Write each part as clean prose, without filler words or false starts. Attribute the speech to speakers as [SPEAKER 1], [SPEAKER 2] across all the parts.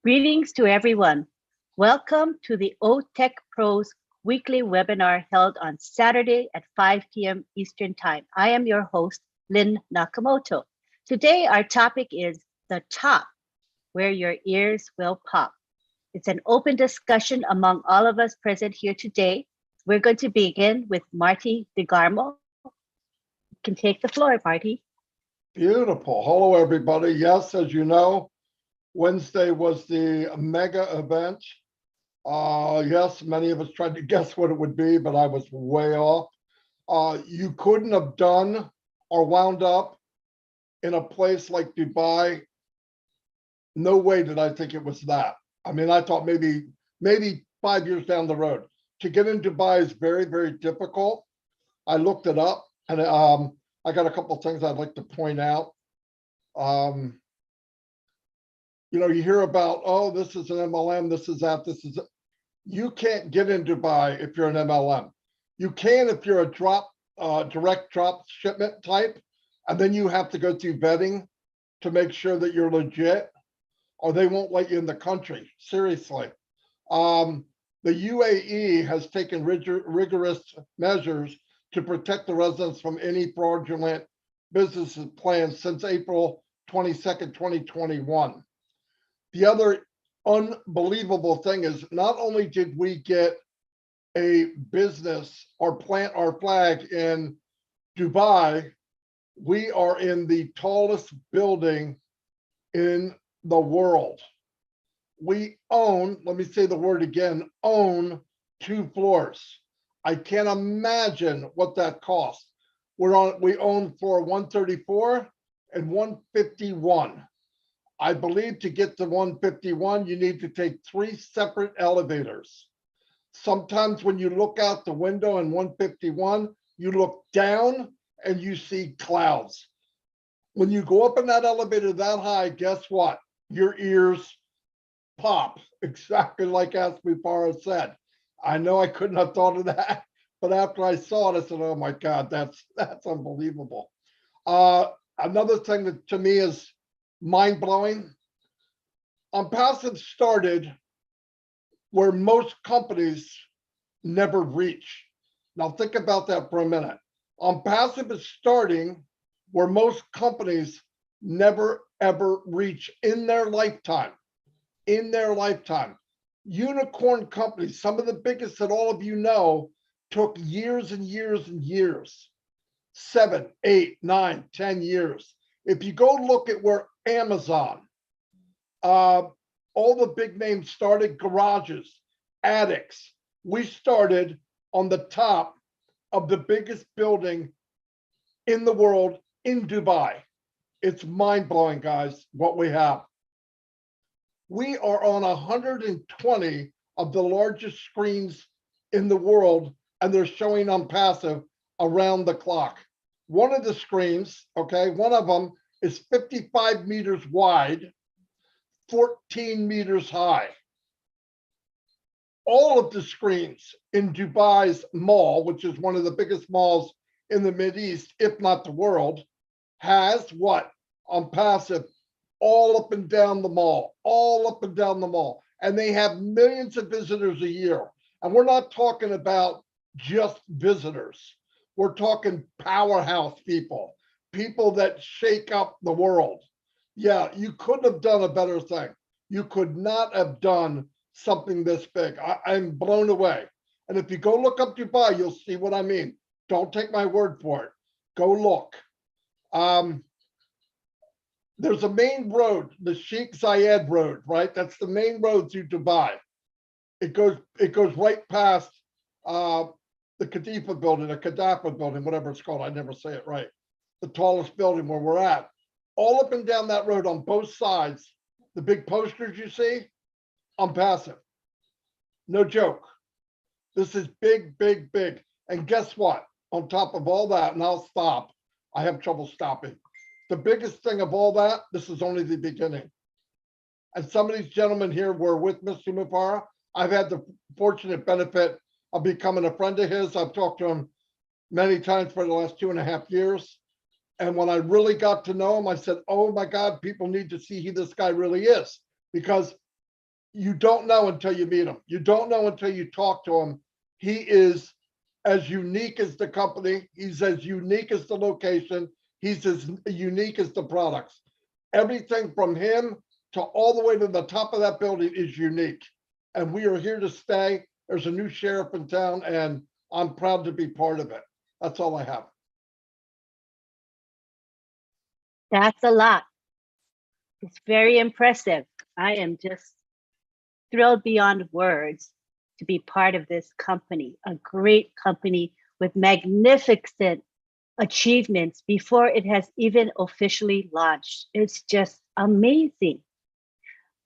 [SPEAKER 1] Greetings to everyone. Welcome to the OTech Pros weekly webinar held on Saturday at 5 p.m. Eastern Time. I am your host, Lynn Nakamoto. Today, our topic is the top, where your ears will pop. It's an open discussion among all of us present here today. We're going to begin with Marty DeGarmo. You can take the floor, Marty.
[SPEAKER 2] Beautiful. Hello, everybody. Yes, as you know, Wednesday was the mega event. Yes, many of us tried to guess what it would be, but I was way off. You couldn't have done or wound up in a place like Dubai. No way did I think it was that. I mean, I thought maybe 5 years down the road. To get in Dubai is very, very difficult. I looked it up, and I got a couple of things I'd like to point out. Um, you hear about, oh, this is an MLM, this is that, this is. You can't get in Dubai if you're an MLM. You can if you're a direct drop shipment type, and then you have to go through vetting to make sure that you're legit, or they won't let you in the country. Seriously. The UAE has taken rigorous measures to protect the residents from any fraudulent business plans since April 22nd, 2021. The other unbelievable thing is not only did we get a business or plant our flag in Dubai, we are in the tallest building in the world. We own, let me say the word again, own 2 floors. I can't imagine what that costs. We own floor 134 and 151. I believe to get to 151, you need to take 3 separate elevators. Sometimes when you look out the window in 151, you look down and you see clouds. When you go up in that elevator that high, guess what? Your ears pop, exactly like Asmifara said. I know I couldn't have thought of that, but after I saw it, I said, oh my God, that's unbelievable. Another thing that to me is mind-blowing, Passive started where most companies never reach. Now think about that for a minute. Passive is starting where most companies never ever reach in their lifetime. In their lifetime. Unicorn companies, some of the biggest that all of you know, took years and years and years. 7, 8, 9, 10 years. If you go look at where Amazon, all the big names started, garages, attics. We started on the top of the biggest building in the world in Dubai. It's mind-blowing, guys, what we have. We are on 120 of the largest screens in the world, and they're showing on Passive around the clock. One of the screens, okay, one of them is 55 meters wide, 14 meters high. All of the screens in Dubai's mall, which is one of the biggest malls in the Mideast, if not the world, has what? On Passive, all up and down the mall, all up and down the mall. And they have millions of visitors a year. And we're not talking about just visitors. We're talking powerhouse people, people that shake up the world. Yeah, you couldn't have done a better thing. You could not have done something this big. I'm blown away. And if you go look up Dubai, you'll see what I mean. Don't take my word for it. Go look. There's a main road, the Sheikh Zayed Road, right? That's the main road to Dubai. It goes right past the Khalifa building, the Gaddafi building, whatever it's called. I never say it right. The tallest building where we're at. All up and down that road on both sides, the big posters you see, on Passive. No joke. This is big, big, big. And guess what? On top of all that, and I'll stop. I have trouble stopping. The biggest thing of all that, this is only the beginning. And some of these gentlemen here were with Mr. Mufara. I've had the fortunate benefit of becoming a friend of his. I've talked to him many times for the last 2.5 years. And when I really got to know him, I said, oh my God, people need to see who this guy really is. Because you don't know until you meet him. You don't know until you talk to him. He is as unique as the company. He's as unique as the location. He's as unique as the products. Everything from him to all the way to the top of that building is unique. And we are here to stay. There's a new sheriff in town, and I'm proud to be part of it. That's all I have.
[SPEAKER 1] That's a lot. It's very impressive. I am just thrilled beyond words to be part of this company, a great company with magnificent achievements before it has even officially launched. It's just amazing.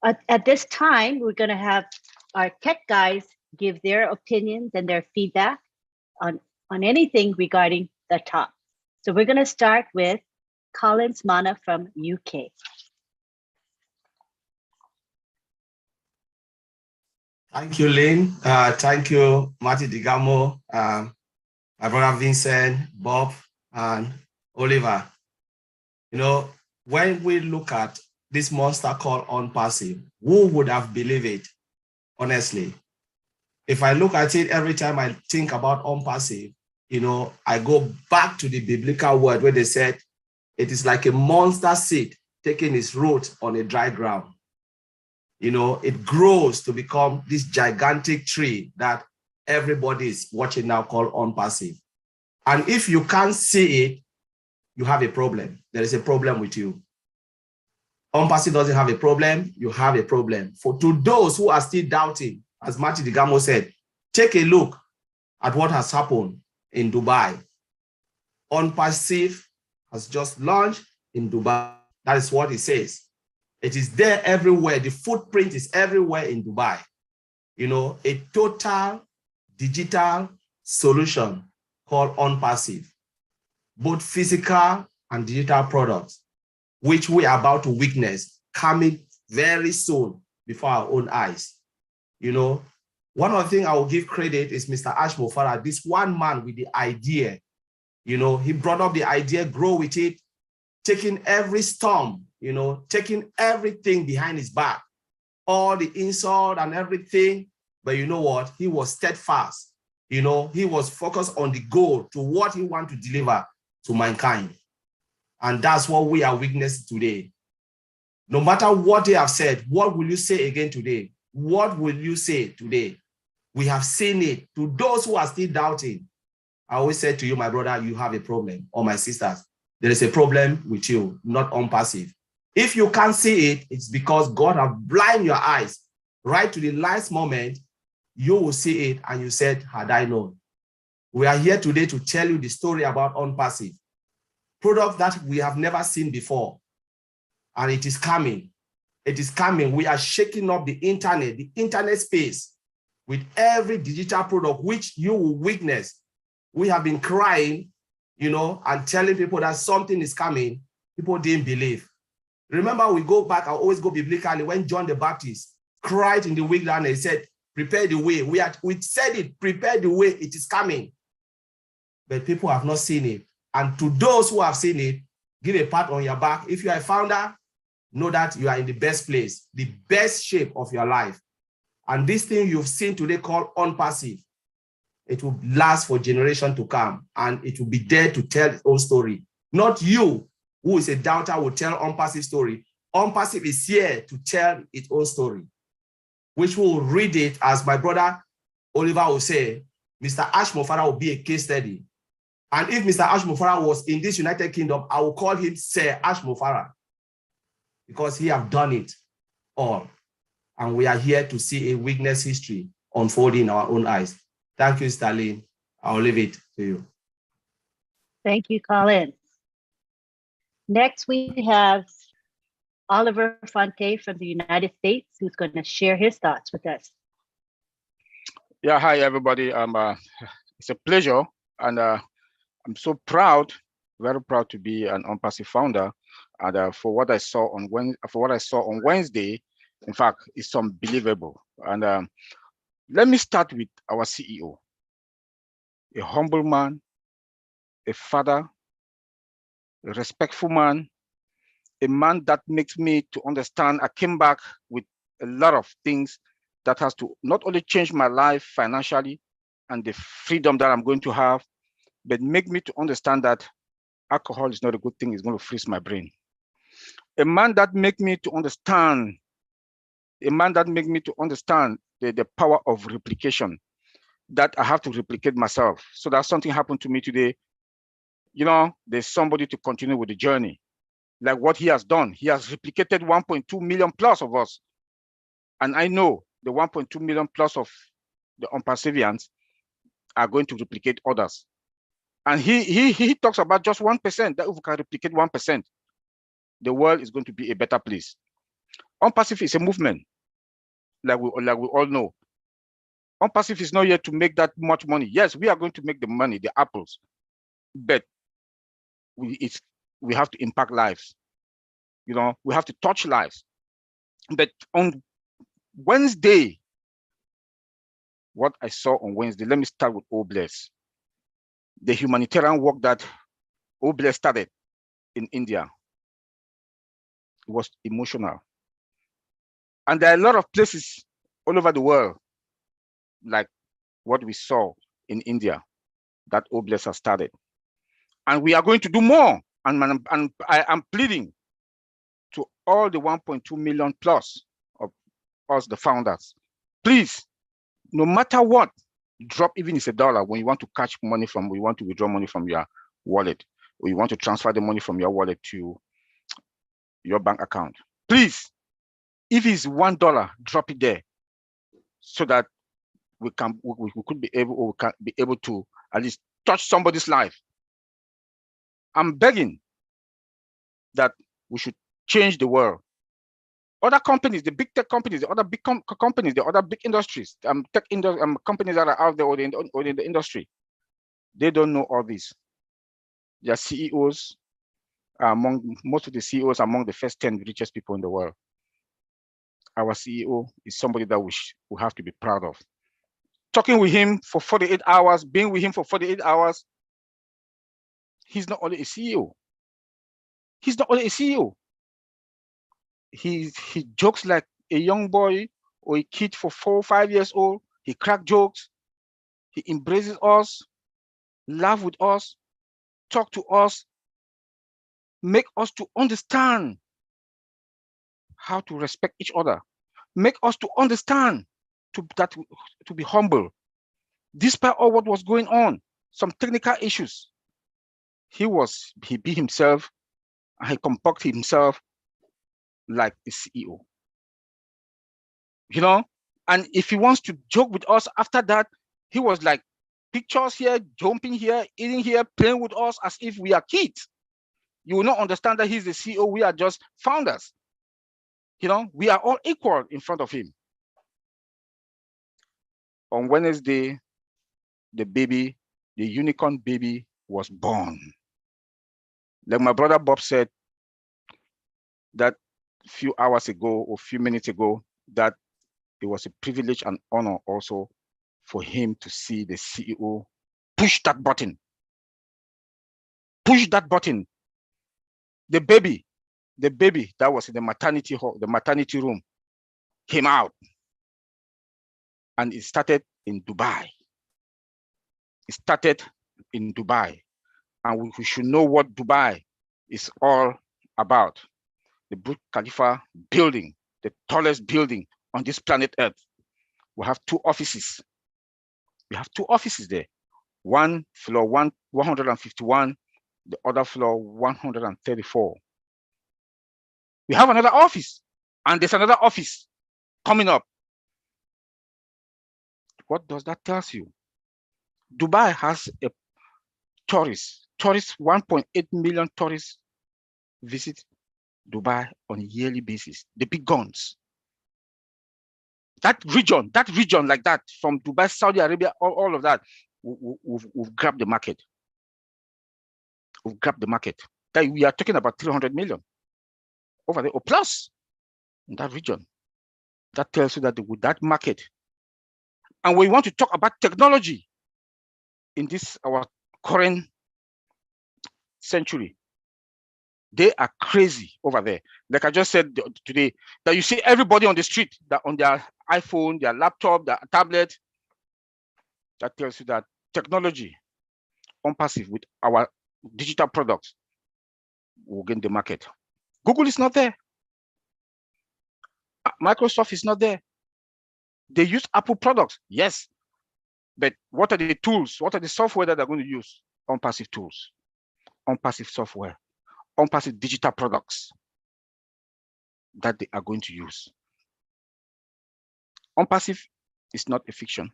[SPEAKER 1] At this time, we're going to have our tech guys give their opinions and their feedback on anything regarding the top. So we're going to start with Collins Mana from UK.
[SPEAKER 3] Thank you, Lynn. Thank you, Marty Digamo, my brother Vincent, Bob, and Oliver. You know, when we look at this monster called OnPassive, who would have believed it, honestly? If I look at it every time I think about OnPassive, you know, I go back to the biblical word where they said, it is like a monster seed taking its root on a dry ground. You know, it grows to become this gigantic tree that everybody is watching now called OnPassive. And if you can't see it, you have a problem. There is a problem with you. OnPassive doesn't have a problem, you have a problem. To those who are still doubting, as Marty Digamo said, take a look at what has happened in Dubai. OnPassive has just launched in Dubai. That is what it says. It is there everywhere. The footprint is everywhere in Dubai. You know, a total digital solution called OnPassive, both physical and digital products, which we are about to witness coming very soon before our own eyes. You know, one of the things I will give credit is Mr. Ash Mofara, this one man with the idea. You know, he brought up the idea, grow with it, taking every storm, you know, taking everything behind his back, all the insult and everything. But you know what? He was steadfast. You know, he was focused on the goal to what he wanted to deliver to mankind. And that's what we are witnessing today. No matter what they have said, what will you say again today? What will you say today? We have seen it. To those who are still doubting, I always say to you, my brother, you have a problem, or my sisters, there is a problem with you, not OnPassive. If you can't see it, it's because God has blinded your eyes. Right to the last moment, you will see it and you said, had I known. We are here today to tell you the story about OnPassive, product that we have never seen before. And it is coming. It is coming. We are shaking up the internet space with every digital product, which you will witness. We have been crying, you know, and telling people that something is coming. People didn't believe. Remember, we go back, I always go biblically, when John the Baptist cried in the wilderness, he said, prepare the way. We said it, prepare the way, it is coming. But people have not seen it. And to those who have seen it, give a pat on your back. If you are a founder, know that you are in the best place, the best shape of your life. And this thing you've seen today called OnPassive, it will last for generations to come, and it will be there to tell its own story. Not you, who is a doubter, will tell OnPassive story. OnPassive is here to tell its own story, which will read it, as my brother Oliver will say, Mr. Ash Mofara will be a case study. And if Mr. Ash Mofara was in this United Kingdom, I will call him Sir Ash Mofara, because he have done it all. And we are here to see a witness history unfolding in our own eyes. Thank you, Stalin. I'll leave it to you.
[SPEAKER 1] Thank you, Colin. Next, we have Oliver Fonte from the United States, who's going to share his thoughts with us.
[SPEAKER 4] Yeah, hi, everybody. It's a pleasure, and I'm so proud, very proud to be an OnPassive founder. And for what I saw on Wednesday, in fact, it's unbelievable. And let me start with our CEO, a humble man, a father, a respectful man, a man that makes me to understand. I came back with a lot of things that has to not only change my life financially and the freedom that I'm going to have, but make me to understand that alcohol is not a good thing. It's going to freeze my brain. A man that make me to understand, the power of replication, that I have to replicate myself. So that something happened to me today, there's somebody to continue with the journey. Like what he has done, he has replicated 1.2 million plus of us. And I know the 1.2 million plus of the unperseverance are going to replicate others. And he talks about just 1%, that if we can replicate 1%, the world is going to be a better place. Unpassive is a movement, like we all know. Unpassive is not yet to make that much money. Yes, we are going to make the money, the apples, but we have to impact lives. We have to touch lives. But on Wednesday, what I saw on Wednesday, let me start with Obless. The humanitarian work that Obless started in India. It was emotional. And there are a lot of places all over the world, like what we saw in India, that Obless has started. And we are going to do more. And I am pleading to all the 1.2 million plus of us, the founders, please, no matter what, drop even if it's $1 when you want to catch money from, you want to withdraw money from your wallet, or you want to transfer the money from your wallet to your bank account. Please, if it's $1, drop it there, so that we could be able, or we can be able to at least touch somebody's life. I'm begging that we should change the world. Other companies, the big tech companies, the other big companies, the other big industries, companies that are out there or in the industry, they don't know all this. Their CEOs are most of the CEOs are among the first 10 richest people in the world. Our CEO is somebody that we have to be proud of. Talking with him for 48 hours, being with him for 48 hours, he's not only a CEO. He's not only a CEO. He jokes like a young boy or a kid for 4 or 5 years old. He cracks jokes. He embraces us, laugh with us, talk to us, make us to understand how to respect each other, make us to understand to be humble. Despite all what was going on, some technical issues, he be himself, and he conducted himself like a CEO. And if he wants to joke with us after that, he was like pictures here, jumping here, eating here, playing with us as if we are kids. You will not understand that he's the CEO. We are just founders. We are all equal in front of him. On Wednesday, the unicorn baby was born. Like my brother Bob said that a few hours ago or a few minutes ago, that it was a privilege and honor also for him to see the CEO push that button. Push that button. The baby that was in the maternity hall, the maternity room, came out. And it started in Dubai. It started in Dubai. And we should know what Dubai is all about. The Burj Khalifa building, the tallest building on this planet Earth. We have 2 offices. We have 2 offices there. One floor 151, the other floor 134. We have another office, and there's another office coming up. What does that tell you? Dubai has a tourists, 1.8 million tourists visit Dubai on a yearly basis. The big guns. That region like that, from Dubai, Saudi Arabia, all of that, we've grabbed the market. We've grabbed the market. That we are talking about 300 million over there, or plus in that region. That tells you that with that market. And we want to talk about technology in this our current century. They are crazy over there. Like I just said today, that you see everybody on the street that on their iPhone, their laptop, their tablet. That tells you that technology, on passive with our digital products, will gain the market. Google is not there. Microsoft is not there. They use Apple products, yes. But what are the tools? What are the software that they're going to use? On passive tools, on passive software, on passive digital products that they are going to use. On passive is not a fiction.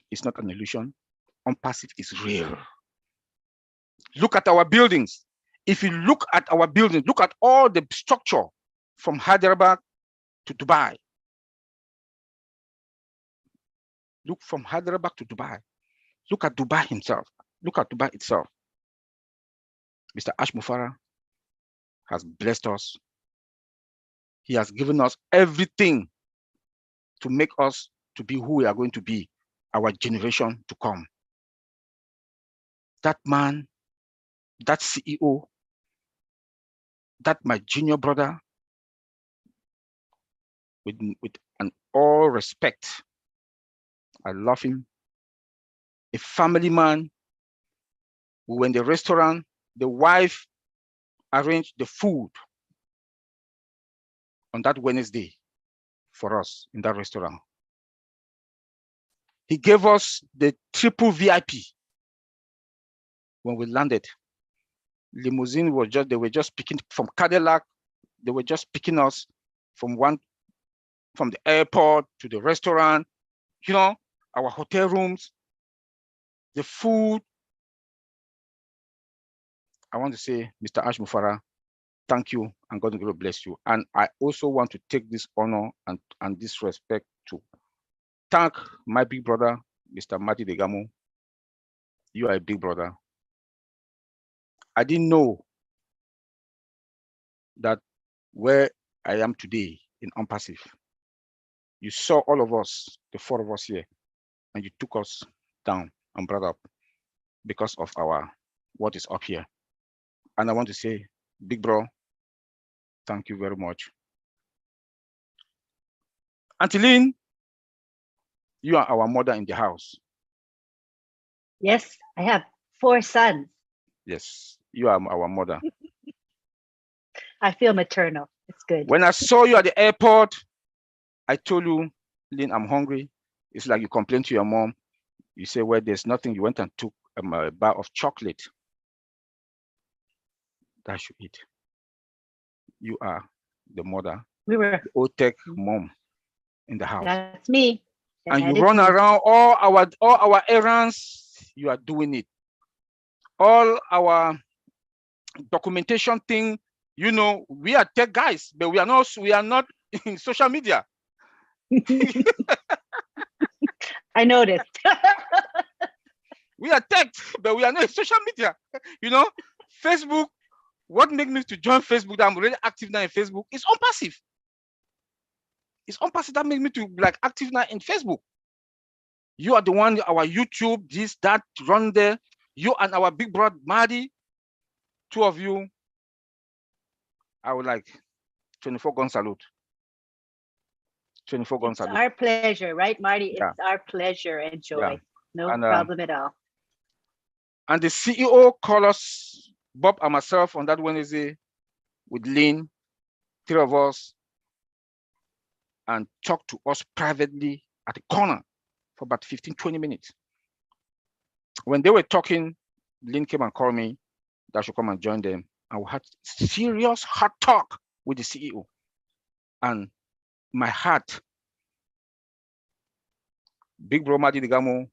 [SPEAKER 4] It's not an illusion. On passive is real. Look at our buildings. If you look at our buildings, look at all the structure from Hyderabad to Dubai. Look from Hyderabad to Dubai. Look at Dubai himself. Look at Dubai itself. Mr. Ash Mufara has blessed us. He has given us everything to make us to be who we are going to be, our generation to come. That man, that CEO, that my junior brother, with an all respect, I love him. A family man. We were in the restaurant, the wife arranged the food on that Wednesday for us in that restaurant. He gave us the triple VIP when we landed. Limousine was just, they were just picking from Cadillac, they were just picking us from the airport to the restaurant, you know, our hotel rooms, the food. I want to say, Mr. Ash Mufara, thank you, and God will bless you. And I also want to take this honor and this respect to thank my big brother, Mr. Mati Degamo. You are a big brother. I didn't know that where I am today in Unpassive, you saw all of us, the four of us here, and you took us down and brought up because of what is up here. And I want to say, big bro, thank you very much. Auntie Lynn, you are our mother in the house.
[SPEAKER 1] Yes, I have 4 sons.
[SPEAKER 4] Yes, you are our mother.
[SPEAKER 1] I feel maternal. It's good.
[SPEAKER 4] When I saw you at the airport, I told you, Lynn, I'm hungry. It's like you complained to your mom. You say, well, there's nothing. You went and took a bar of chocolate. That should eat. You are the mother.
[SPEAKER 1] We were
[SPEAKER 4] the OTech mom in the house.
[SPEAKER 1] That's me.
[SPEAKER 4] And you run around all our errands. You are doing it. All our documentation thing. You know, we are tech guys, but we are not in social media.
[SPEAKER 1] I noticed.
[SPEAKER 4] We are tech, but we are not in social media. You know, Facebook. What made me to join Facebook? That I'm already active now in Facebook. It's Unpassive. It's Unpassive that made me to like active now in Facebook. You are the one, our YouTube, this, that, run there. You and our big brother Marty, 2 of you. I would like 24 gun salute. 24 gun salute.
[SPEAKER 1] It's our pleasure, right, Marty?
[SPEAKER 4] Yeah.
[SPEAKER 1] It's our pleasure and joy.
[SPEAKER 4] Yeah.
[SPEAKER 1] No
[SPEAKER 4] And,
[SPEAKER 1] problem at all.
[SPEAKER 4] And the CEO called us, Bob and myself, on that Wednesday with Lynn, 3 of us, and talked to us privately at the corner for about 15, 20 minutes. When they were talking, Lynn came and called me that I should come and join them. And we had serious hard talk with the CEO. And my heart, big bro Madi Digamo,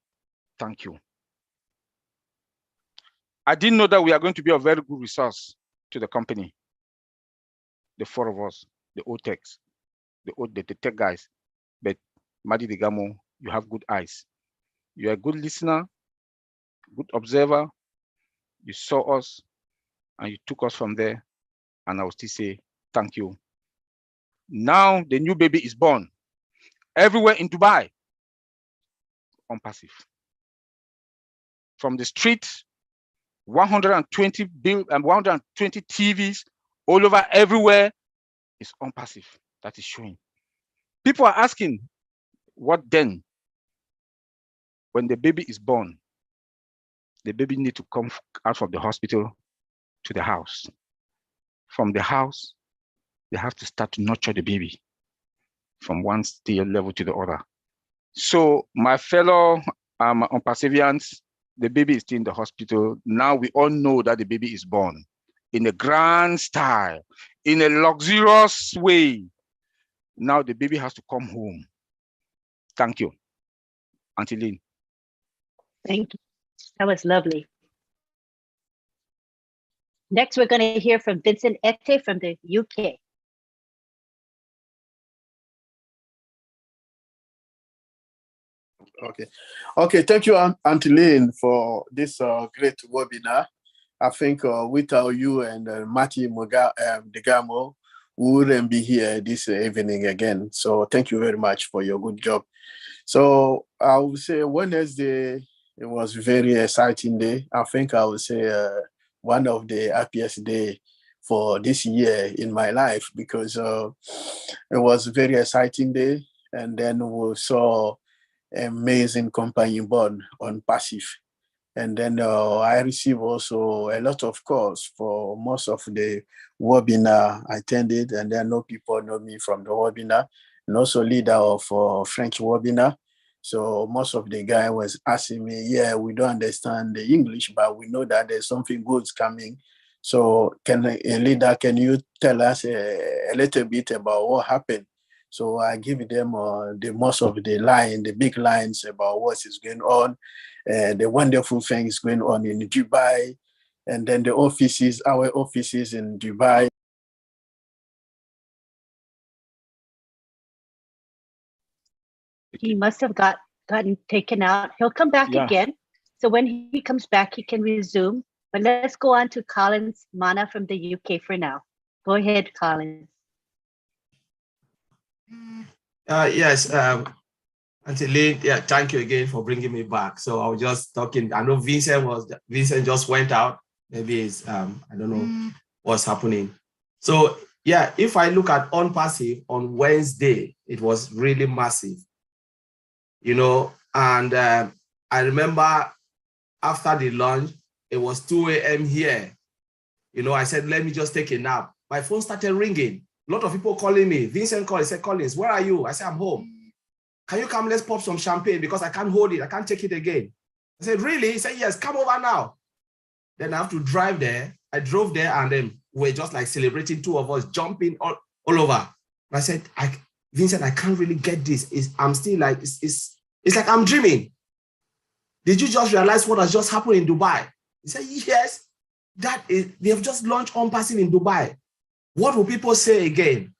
[SPEAKER 4] thank you. I didn't know that we are going to be a very good resource to the company. The 4 of us, the OTechs, the tech guys. But Madi Digamo, you have good eyes. You're a good listener, good observer. You saw us and you took us from there. And I will still say, thank you. Now the new baby is born. Everywhere in Dubai, Unpassive. From the street 120 120 TVs all over everywhere is unpassive. That is showing. People are asking, what then? When the baby is born, the baby need to come out from the hospital to the house. From the house, they have to start to nurture the baby from one level to the other. So my fellow unpassivians, the baby is still in the hospital. Now we all know that the baby is born in a grand style, in a luxurious way. Now the baby has to come home. Thank you, Auntie Lynn.
[SPEAKER 1] Thank you. That was lovely. Next, we're going to hear from Vincent Ette from the UK.
[SPEAKER 5] Okay. Thank you, Auntie Lynn, for this great webinar. I think without you and Matthew Degamo, we wouldn't be here this evening again. So thank you very much for your good job. So I would say Wednesday, it was a very exciting day. I think I would say one of the happiest day for this year in my life, because it was a very exciting day. And then we saw amazing company born on passive. And then I received also a lot of calls for most of the webinar I attended, and then no people know me from the webinar, and also leader of French webinar. So most of the guy was asking me, yeah, we don't understand the English, but we know that there's something good coming. So leader, can you tell us a little bit about what happened? So I give them the most of the big lines about what is going on, the wonderful things going on in Dubai, and then our offices in Dubai.
[SPEAKER 1] He must have gotten taken out. He'll come back again. So when he comes back, he can resume. But let's go on to Collins Mana from the UK for now. Go ahead, Collins.
[SPEAKER 3] Yes, Auntie Lynn, yeah, thank you again for bringing me back. So I was just talking. I know Vincent just went out. Maybe it's I don't know what's happening. So yeah, if I look at unpassive on Wednesday, it was really massive. And I remember after the lunch, it was 2 a.m. here. I said, let me just take a nap. My phone started ringing. A lot of people calling me. Vincent called. He said, Collins, where are you? I said, I'm home. Can you come? Let's pop some champagne because I can't hold it. I can't take it again. I said, really? He said, yes, come over now. Then I have to drive there. I drove there, and then we're just like celebrating, two of us jumping all over. I said, Vincent, I can't really get this. I'm still like, it's like I'm dreaming. Did you just realize what has just happened in Dubai? He said, yes, they have just launched unpassive in Dubai. What will people say again?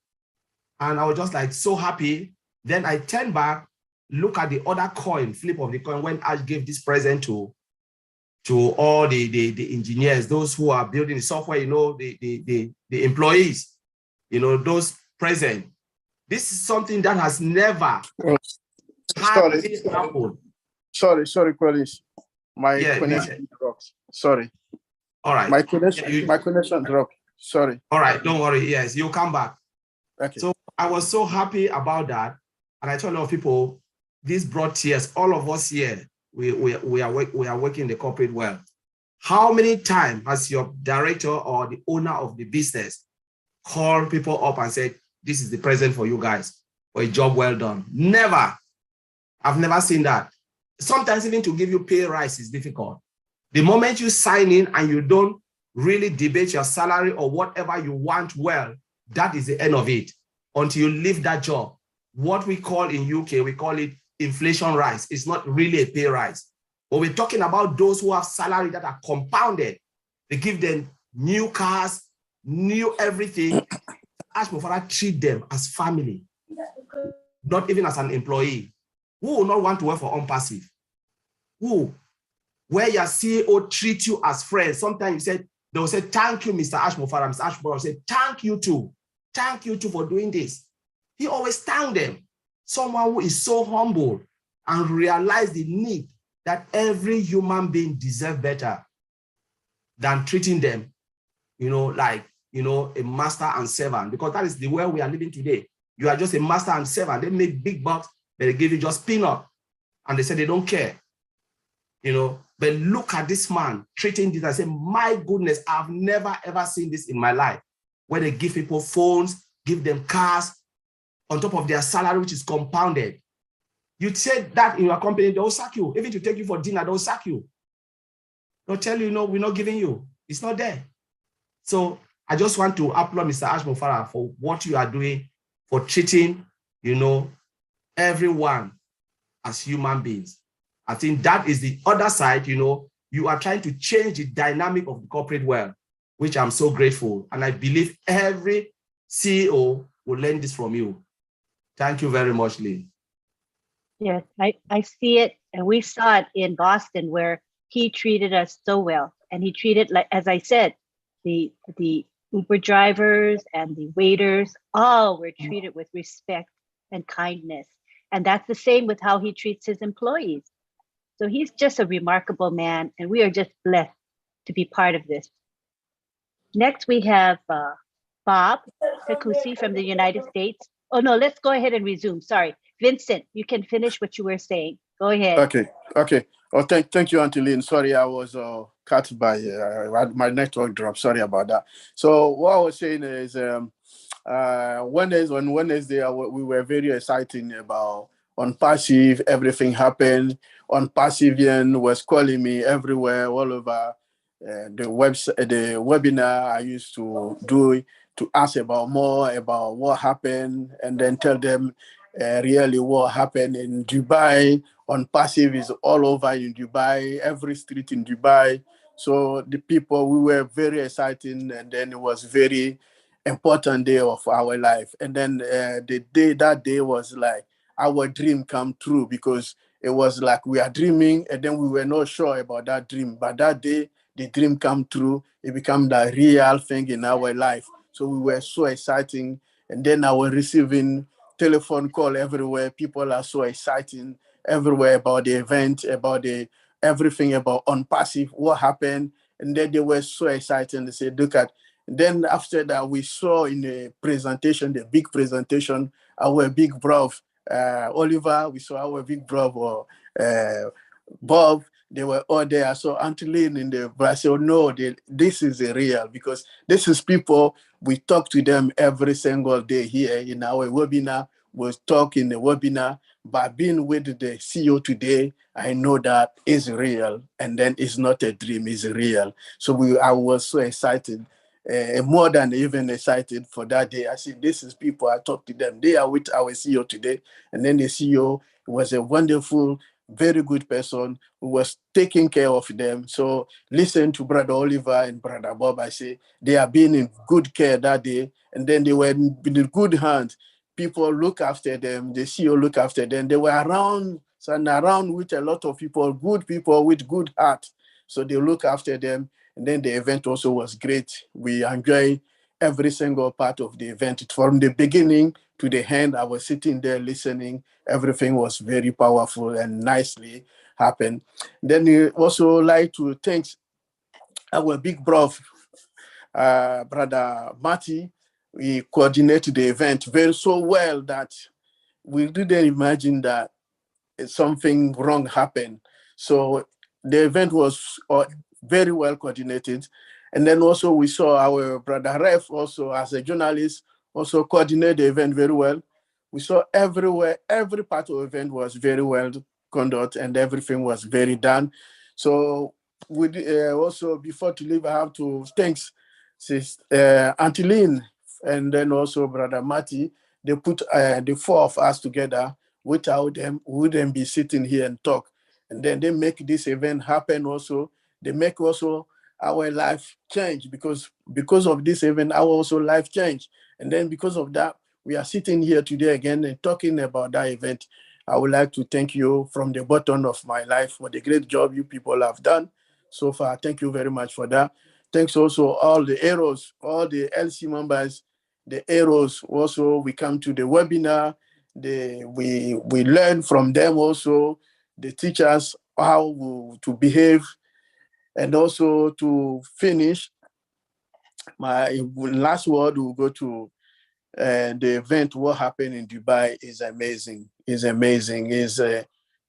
[SPEAKER 3] And I was just like so happy. Then I turned back, look at the other coin, flip of the coin, when Ash gave this present to all the engineers, those who are building the software, the employees, those present. This is something that has never happened.
[SPEAKER 5] Sorry, Collins. My connection dropped. Sorry.
[SPEAKER 3] All right.
[SPEAKER 5] My connection dropped. Sorry.
[SPEAKER 3] All right, don't worry. Yes, you'll come back.
[SPEAKER 5] Okay.
[SPEAKER 3] So I was so happy about that. And I told a lot of people, this brought tears. All of us here, we are working in the corporate world. How many times has your director or the owner of the business called people up and said, this is the present for you guys, for a job well done? Never. I've never seen that. Sometimes even to give you pay rise is difficult. The moment you sign in and you don't really debate your salary or whatever you want well, that is the end of it until you leave that job. What we call in UK, we call it inflation rise. It's not really a pay rise. But we're talking about those who have salary that are compounded. They give them new cars, new everything. Ask my father, treat them as family, not even as an employee. Who will not want to work for unpassive? Who? Where your CEO treats you as friends. Sometimes they will say, thank you, Mr. Ashmofara. Mr. Ashmofara will say, thank you too. Thank you too for doing this. He always thanked them. Someone who is so humble and realize the need that every human being deserves better. than treating them, like, a master and servant, because that is the way we are living today. You are just a master and servant. They make big bucks, but they give you just peanut, and they say they don't care, But look at this man treating this. I say, my goodness, I've never ever seen this in my life, where they give people phones, give them cars on top of their salary, which is compounded. You say that in your company, they'll sack you. Even to take you for dinner, they'll sack you. They'll tell you, no, we're not giving you. It's not there. So I just want to applaud Mr. Ashmofara for what you are doing, for treating, everyone as human beings. I think that is the other side, you are trying to change the dynamic of the corporate world, which I'm so grateful. And I believe every CEO will learn this from you. Thank you very much, Lee.
[SPEAKER 1] Yes, I see it. And we saw it in Boston, where he treated us so well. And he treated, like, as I said, the Uber drivers and the waiters, all were treated with respect and kindness. And that's the same with how he treats his employees. So he's just a remarkable man, and we are just blessed to be part of this. Next, we have Bob Takusi from the United States. Oh no, let's go ahead and resume. Sorry, Vincent, you can finish what you were saying. Go ahead.
[SPEAKER 5] Okay. Oh, thank you, Auntie Lynn. Sorry, I was cut by my network drop. Sorry about that. So what I was saying is, on Wednesday, we were very excited about on passive. Everything happened. On Passivian was calling me everywhere, all over the webinar I used to do to ask about more about what happened, and then tell them really what happened in Dubai. On passive is all over in Dubai, every street in Dubai. So the people, we were very excited, and then it was very important day of our life. And then that day was like our dream come true, because it was like we are dreaming, and then we were not sure about that dream. But that day, the dream come true. It became the real thing in our life. So we were so exciting. And then I was receiving telephone call everywhere. People are so exciting everywhere about the event, about everything about on passive, what happened. And then they were so excited. They said, look at. And then after that, we saw in the presentation, the big presentation, our big bro, Oliver, we saw our big brother, Bob, they were all there. So Auntie Lynn in the I said, no, this is real, because this is people, we talk to them every single day here in our webinar. We talk in the webinar, but being with the CEO today, I know that is real, and then it's not a dream, it's real. So I was so excited. More than even excited for that day. I said, this is people, I talk to them. They are with our CEO today. And then the CEO was a wonderful, very good person who was taking care of them. So listen to Brother Oliver and Brother Bob. I say, they are being in good care that day. And then they were in good hands. People look after them. The CEO look after them. They were around with a lot of people, good people with good heart. So they look after them. And then the event also was great. We enjoyed every single part of the event. From the beginning to the end, I was sitting there listening. Everything was very powerful and nicely happened. Then we also like to thank our big brother, Brother Marty. We coordinated the event very so well that we didn't imagine that something wrong happened. So the event was very well coordinated. And then also we saw our Brother Ref also as a journalist also coordinate the event very well. We saw everywhere, every part of the event was very well conducted, and everything was very done. So we also, before to leave, I have to thank Auntie Lynn, and then also Brother Matty. They put the four of us together. Without them, we wouldn't be sitting here and talk. And then they make this event happen also. They make also our life change, because of this event, our also life change. And then because of that, we are sitting here today again and talking about that event. I would like to thank you from the bottom of my life for the great job you people have done so far. Thank you very much for that. Thanks also all the heroes, all the LC members, the heroes. Also, we come to the webinar. We learn from them also. The teachers how to behave. And also to finish, my last word will go to the event. What happened in Dubai is amazing. Is amazing. Is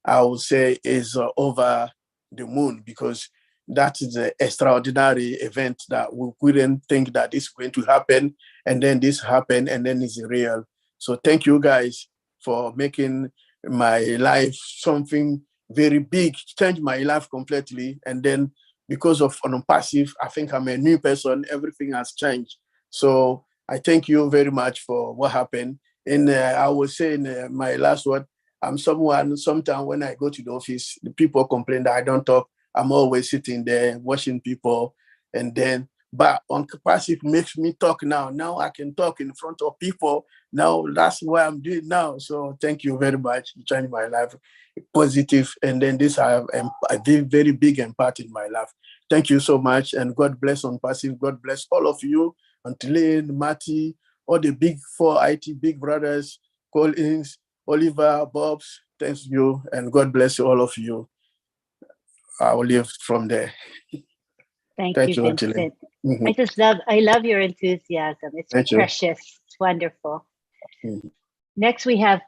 [SPEAKER 5] I would say is over the moon, because that is an extraordinary event that we couldn't think that this is going to happen, and then this happened, and then it's real. So thank you guys for making my life something very big, changed my life completely. And then because of passive, I think I'm a new person. Everything has changed. So I thank you very much for what happened. And I will say in my last word, I'm someone, sometimes when I go to the office, the people complain that I don't talk. I'm always sitting there watching people. And then, but on capacity makes me talk now. Now I can talk in front of people. Now that's what I'm doing now. So thank you very much. You changed my life positive. And then this I have a very big impact in my life. Thank you so much. And God bless on passive. God bless all of you. Antilane, Matty, all the big 4 IT big brothers, Collins, Oliver, Bobs, thanks you, and God bless all of you. I will leave from there.
[SPEAKER 1] Thank
[SPEAKER 5] Thank
[SPEAKER 1] you,
[SPEAKER 5] you, Antilane.
[SPEAKER 1] Vincent.
[SPEAKER 5] Mhm.
[SPEAKER 1] I love your enthusiasm. It's
[SPEAKER 5] Thank you.
[SPEAKER 1] precious. It's wonderful.
[SPEAKER 5] Mhm.
[SPEAKER 1] Next, we have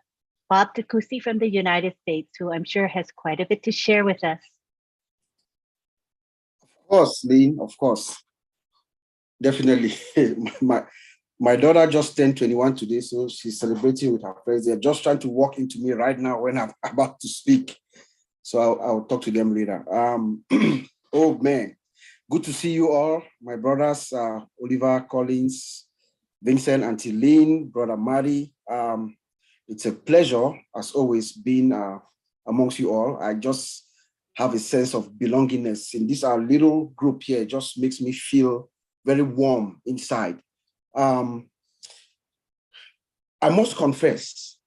[SPEAKER 1] Bob Takusi from the United States, who I'm sure has quite a bit to share with us.
[SPEAKER 6] Of course, Lynn, of course. Definitely. my daughter just turned 21 today, so she's celebrating with her friends. They're just trying to walk into me right now when I'm about to speak. So I'll talk to them later. Oh, man. Good to see you all, my brothers, Oliver, Collins, Vincent, Auntie Lynn, Brother Mari. It's a pleasure, as always, being amongst you all. I just have a sense of belongingness in this our little group here. It just makes me feel very warm inside. I must confess,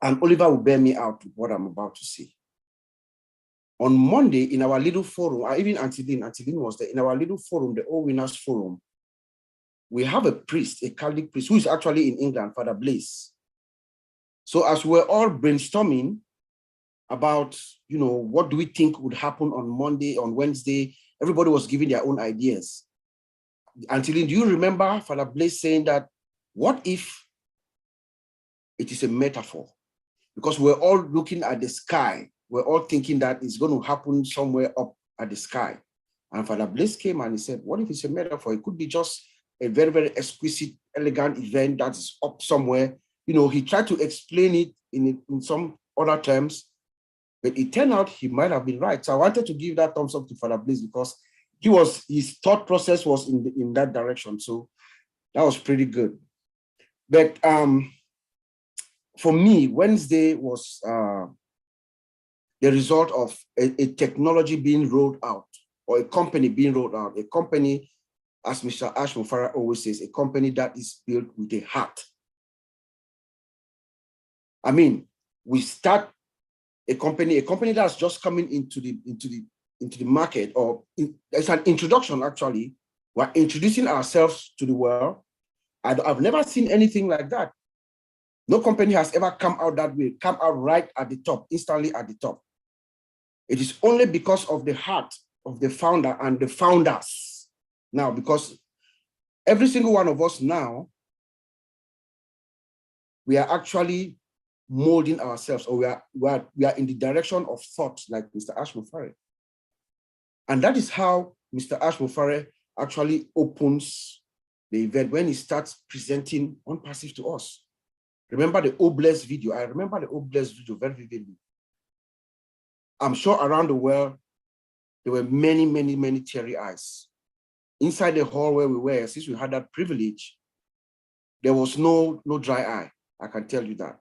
[SPEAKER 6] and Oliver will bear me out with what I'm about to say. On Monday, in our little forum, even Auntie Lynn was there, in our little forum, the All Winners Forum, we have a priest, a Catholic priest, who is actually in England, Father Blaise. So as we're all brainstorming about, what do we think would happen on Monday, on Wednesday, everybody was giving their own ideas. Auntie Lynn, do you remember Father Blaise saying that, what if it is a metaphor? Because we're all looking at the sky. We're all thinking that it's going to happen somewhere up at the sky. And Father Blaise came and he said, what if it's a metaphor? It could be just a very, very exquisite, elegant event that is up somewhere. He tried to explain it in some other terms, but it turned out he might have been right. So I wanted to give that thumbs up to Father Blaise because his thought process was in that direction. So that was pretty good. But for me, Wednesday was the result of a technology being rolled out, or a company being rolled out. A company, as Mr. Ash Mufara always says, a company that is built with a heart. I mean, we start a company that's just coming into the market, or it's an introduction actually. We're introducing ourselves to the world. I've never seen anything like that. No company has ever come out that way, come out right at the top, instantly at the top. It is only because of the heart of the founder and the founders. Now, because every single one of us now, we are actually molding ourselves, or we are in the direction of thought, like Mr. Ash Mufare. And that is how Mr. Ash Mufare actually opens the event when he starts presenting Unpassive to us. Remember the Obless video? I remember the Obless video very vividly. I'm sure around the world, there were many, many, many teary eyes. Inside the hall where we were, since we had that privilege, there was no dry eye. I can tell you that.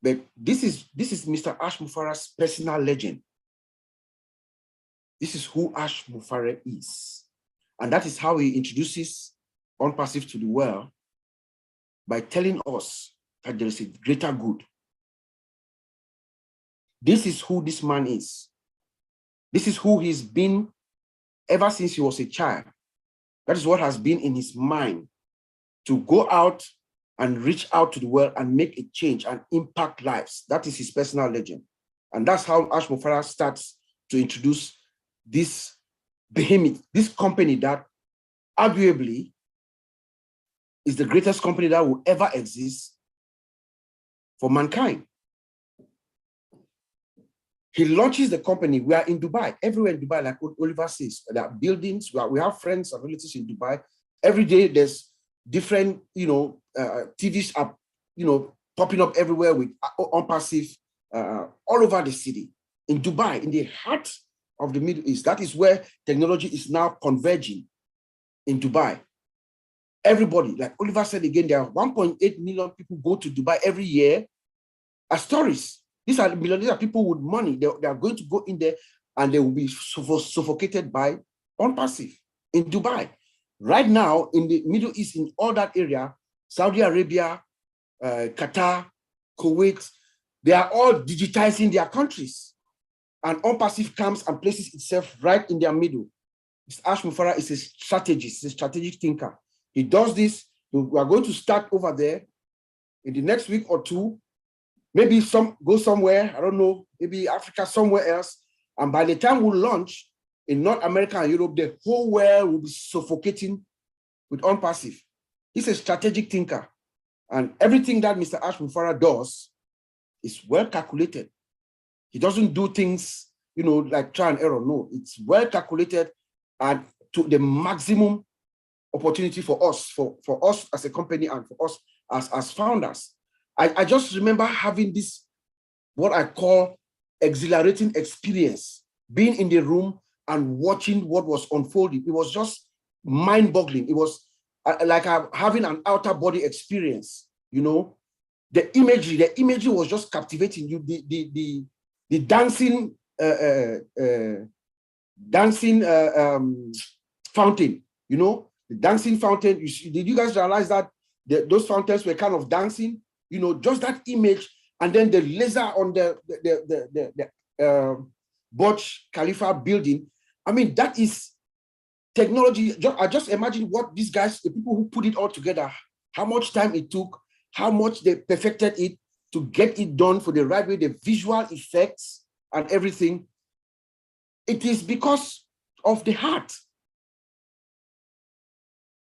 [SPEAKER 6] But this is Mr. Ash Mufara's personal legend. This is who Ash Mufara is. And that is how he introduces Unpassive to the world, by telling us that there is a greater good. This is who this man is. This is who he's been ever since he was a child. That is what has been in his mind, to go out and reach out to the world and make a change and impact lives. That is his personal legend. And that's how Ash Mufara starts to introduce this behemoth, this company that arguably is the greatest company that will ever exist for mankind. He launches the company. We are in Dubai, everywhere in Dubai, like Oliver says. There are buildings. We have friends and relatives in Dubai. Every day there's different, TVs up, popping up everywhere with on-passive all over the city. In Dubai, in the heart of the Middle East, that is where technology is now converging in Dubai. Everybody, like Oliver said again, there are 1.8 million people go to Dubai every year as tourists. These are people with money. They are going to go in there and they will be suffocated by on-passive in Dubai. Right now, in the Middle East, in all that area, Saudi Arabia, Qatar, Kuwait, they are all digitizing their countries. And on-passive comes and places itself right in their middle. Mr. Ash Mufarah is a strategist, a strategic thinker. He does this. We are going to start over there in the next week or two. Maybe go somewhere, I don't know, maybe Africa, somewhere else. And by the time we launch in North America and Europe, the whole world will be suffocating with on-passive. He's a strategic thinker. And everything that Mr. Ash Mufarah does is well calculated. He doesn't do things, like try and error. No, it's well calculated and to the maximum opportunity for us as a company and for us as founders. I just remember having this, what I call exhilarating experience, being in the room and watching what was unfolding. It was just mind-boggling. It was like having an outer body experience, The imagery was just captivating you. The dancing fountain, the dancing fountain. Did you guys realize that those fountains were kind of dancing? Just that image, and then the laser on the Burj Khalifa building. I mean, that is technology. I just imagine what these guys, the people who put it all together, how much time it took, how much they perfected it to get it done for the right way, the visual effects and everything. It is because of the heart.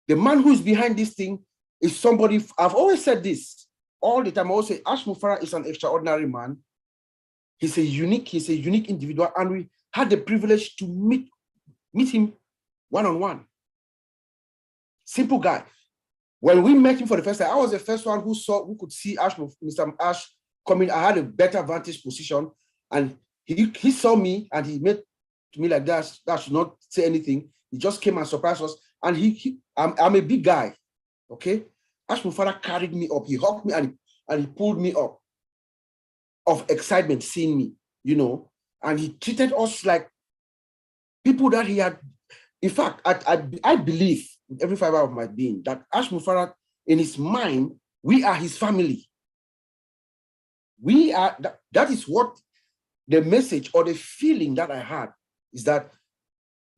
[SPEAKER 6] The man who's behind this thing is somebody, I've always said this all the time. I always say Ash Mufarah is an extraordinary man. He's a unique individual, and we had the privilege to meet him one-on-one. Simple guy. When we met him for the first time, I was the first one who could see Mr. Ash coming. I had a better vantage position, and he saw me and he made to me like that. That should not say anything. He just came and surprised us. And I'm a big guy, okay? Ash Mufarah carried me up. He hugged me and he pulled me up of excitement seeing me, and he treated us like people that he had. In fact, I believe with every fiber of my being that Ash Mufarah, in his mind, we are his family. We are, that is what the message or the feeling that I had is that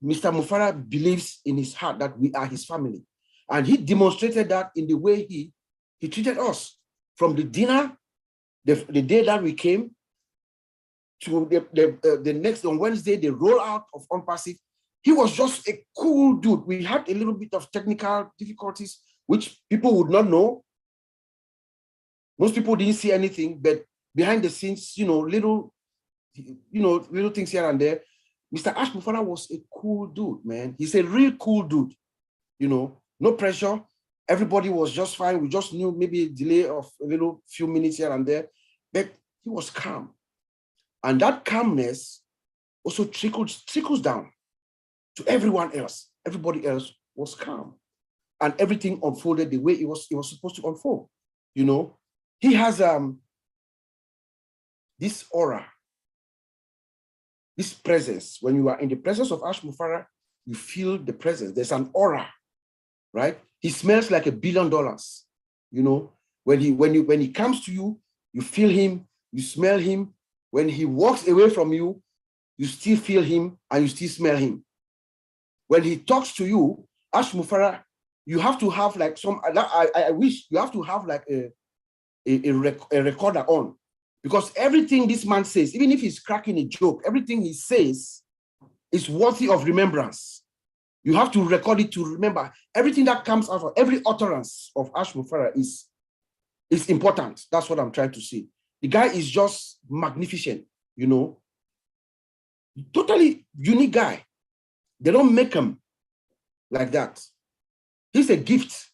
[SPEAKER 6] Mr. Mufarah believes in his heart that we are his family. And he demonstrated that in the way he treated us. From the dinner, the day that we came, to the next, on Wednesday, the rollout of on-passive. He was just a cool dude. We had a little bit of technical difficulties, which people would not know. Most people didn't see anything, but behind the scenes, little things here and there. Mr. Ash Mufarah was a cool dude, man. He's a real cool dude, no pressure. Everybody was just fine. We just knew maybe a delay of a few minutes here and there, but he was calm. And that calmness also trickles down to everyone else. Everybody else was calm. And everything unfolded the way it was supposed to unfold. He has this aura, this presence. When you are in the presence of Ash Mufarah, you feel the presence. There's an aura, right? He smells like $1 billion. When he comes to you, you feel him, you smell him. When he walks away from you, you still feel him and you still smell him. When he talks to you, Ash Mufarah, you have to have like I wish you have to have like a recorder on, because everything this man says, even if he's cracking a joke, everything he says is worthy of remembrance. You have to record it to remember. Everything that comes out of every utterance of Ash Mufara is important. That's what I'm trying to say. The guy is just magnificent, you know. Totally unique guy. They don't make him like that. He's a gift.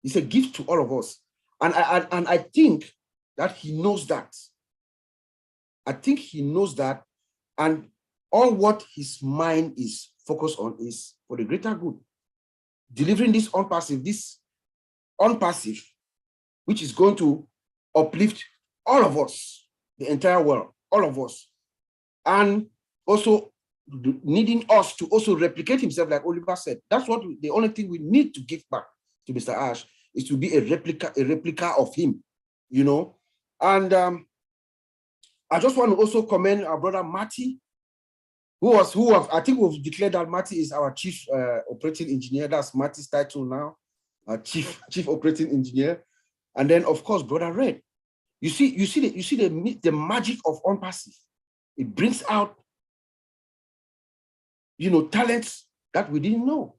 [SPEAKER 6] He's a gift to all of us. And I think that he knows that. I think he knows that. And all what his mind is focused on is for the greater good. Delivering this unpassive, which is going to uplift all of us, the entire world, all of us. And also needing us to also replicate himself, like Oliver said. That's what the only thing we need to give back to Mr. Ash is to be a replica of him, you know. And I just want to also commend our brother Marty, who was I think we've declared that Marty is our chief operating engineer. That's Marty's title now, chief operating engineer. And then of course, brother Red. You see the magic of unpassive. It brings out, you know, talents that we didn't know.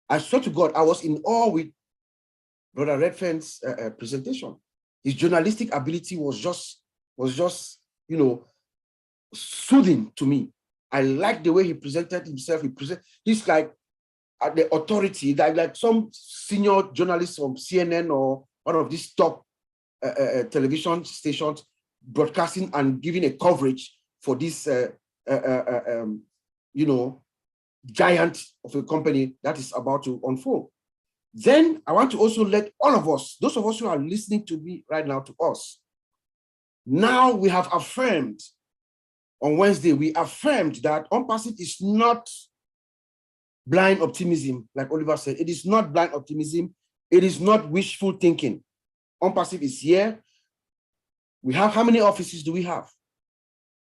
[SPEAKER 6] I swear to God, I was in awe with Brother Redfern's presentation. His journalistic ability was just, you know, soothing to me. I like the way he presented himself. He's like the authority, like some senior journalist from CNN or one of these top television stations broadcasting and giving a coverage for this, you know, giant of a company that is about to unfold. Then I want to also let all of us, those of us who are listening to me right now, to us, now we have affirmed on Wednesday, we affirmed that unpassive is not blind optimism, like Oliver said. It is not blind optimism. It is not wishful thinking. Unpassive is here. We have, how many offices do we have?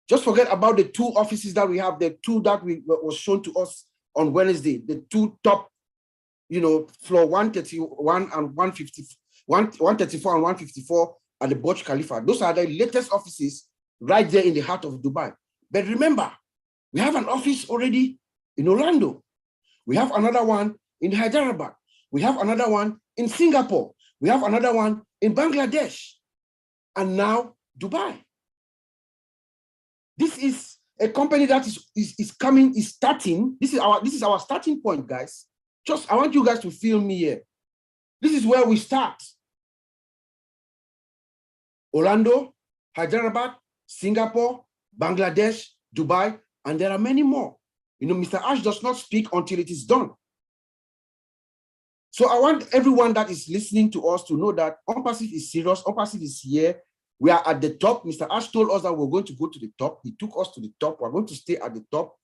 [SPEAKER 6] Just forget about the 2 offices that we have, the 2 that was shown to us on Wednesday, the 2 top, you know, floor 131 and 134 and 154 at the Burj Khalifa. Those are the latest offices right there in the heart of Dubai. But remember, we have an office already in Orlando. We have another one in Hyderabad. We have another one in Singapore. We have another one in Bangladesh. And now Dubai. This is a company that is starting. This is our starting point, guys. Just, I want you guys to feel me here. This is where we start. Orlando, Hyderabad, Singapore, Bangladesh, Dubai, and there are many more. You know, Mr. Ash does not speak until it is done. So I want everyone that is listening to us to know that unpassive is serious. Unpassive is here. We are at the top. Mr. Ash told us that we're going to go to the top. He took us to the top. We're going to stay at the top.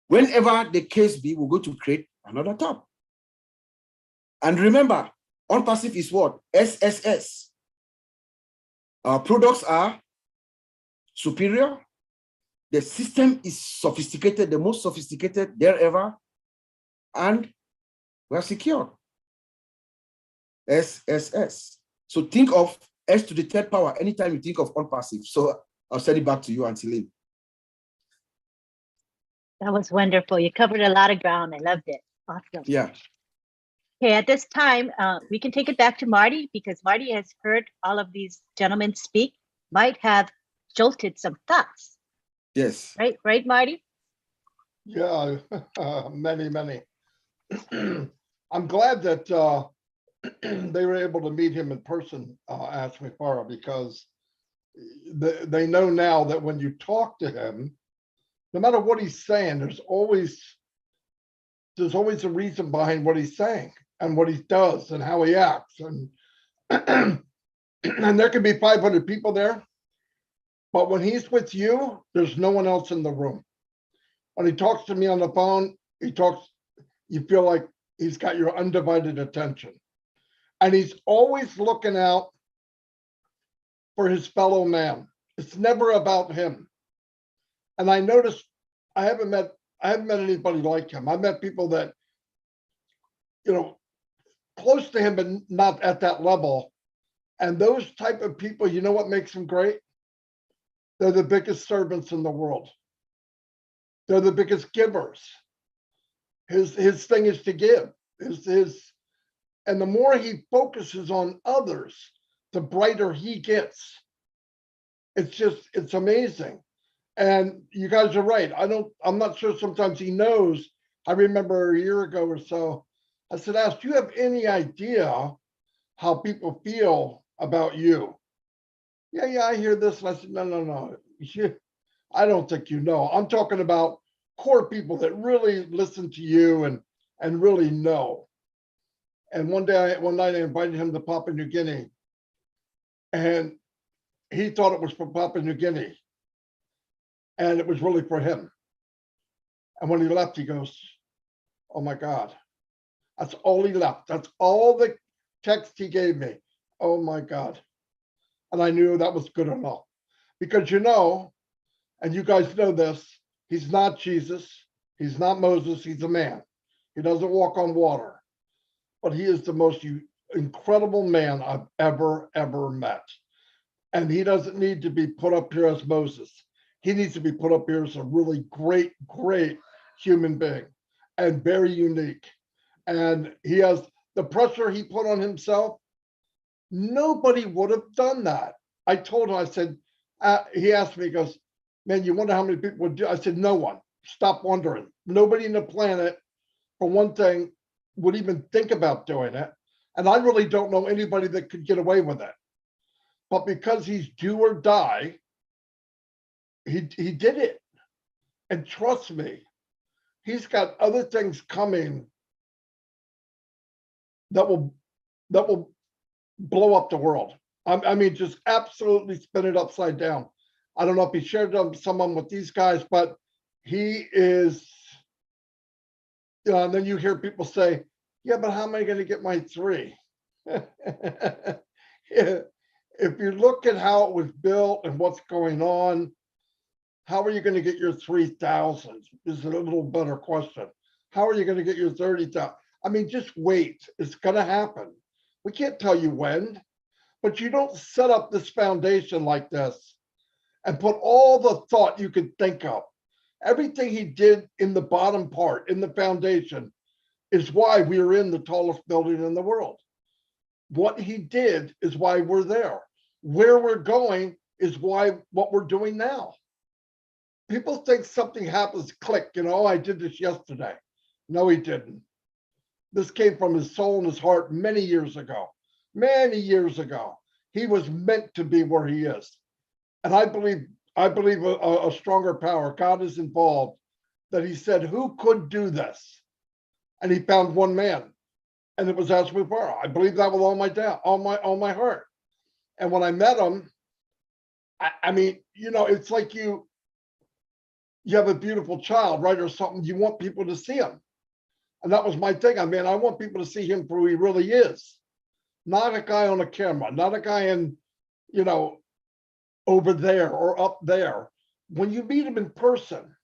[SPEAKER 6] Whenever the case be, we're going to create another top. And remember, unpassive is what? SSS. Our products are superior. The system is sophisticated, the most sophisticated there ever. And we are secure. SSS. So think of S to the 3rd power anytime you think of unpassive. So I'll send it back to you, Auntie Lynn.
[SPEAKER 1] That was wonderful. You covered a lot of ground. I loved it. Awesome.
[SPEAKER 6] Yeah.
[SPEAKER 1] Okay, at this time, we can take it back to Marty because Marty has heard all of these gentlemen speak, might have jolted some thoughts.
[SPEAKER 6] Yes.
[SPEAKER 1] Right, Marty?
[SPEAKER 2] Yeah, many. I'm glad that they were able to meet him in person, Ash Mufara, because they know now that when you talk to him, no matter what he's saying, there's always a reason behind what he's saying and what he does and how he acts. And and there can be 500 people there, but when he's with you, there's no one else in the room. When he talks to me on the phone, you feel like he's got your undivided attention. And he's always looking out for his fellow man. It's never about him. And I noticed I haven't met anybody like him. I've met people that, you know, close to him, but not at that level. And those type of people, you know what makes them great? They're the biggest servants in the world. They're the biggest givers. His thing is to give. And the more he focuses on others, the brighter he gets. It's amazing. And you guys are right. I'm not sure sometimes he knows. I remember a year ago or so, I said, Ash, do you have any idea how people feel about you? Yeah, I hear this. And I said, no. I don't think you know. I'm talking about core people that really listen to you and really know. And one night I invited him to Papua New Guinea, and he thought it was for Papua New Guinea, and it was really for him. And when he left, he goes, "Oh my God." That's all he left. That's all the text he gave me. Oh my God. And I knew that was good enough. Because and you guys know this, he's not Jesus. He's not Moses. He's a man. He doesn't walk on water. But he is the most incredible man I've ever met. And he doesn't need to be put up here as Moses. He needs to be put up here as a really great human being and very unique. And he has the pressure he put on himself. Nobody would have done that. I told him, I said, he asked me, he goes, man, you wonder how many people would do? I said, no one. Stop wondering. Nobody in the planet, for one thing, would even think about doing it. And I really don't know anybody that could get away with it. But because he's do or die, he did it. And trust me, he's got other things coming that will blow up the world. I mean, just absolutely spin it upside down. I don't know if he shared someone with these guys, but he is, and then you hear people say, yeah, but how am I going to get my 3? If you look at how it was built and what's going on, how are you going to get your 3,000 is a little better question. How are you going to get your 30,000? I mean, just wait. It's going to happen. We can't tell you when, but you don't set up this foundation like this and put all the thought you could think of. Everything he did in the bottom part, in the foundation, is why we are in the tallest building in the world. What he did is why we're there. Where we're going is why what we're doing now. People think something happens, click, I did this yesterday. No, he didn't. This came from his soul and his heart many years ago. Many years ago. He was meant to be where he is. And I believe a stronger power, God is involved, that he said, who could do this? And he found one man. And it was Ashmupara. I believe that with all my heart. And when I met him, I mean, it's like you have a beautiful child, right? Or something, you want people to see him. And that was my thing. I mean, I want people to see him for who he really is. Not a guy on a camera, not a guy in, over there or up there. When you meet him in person,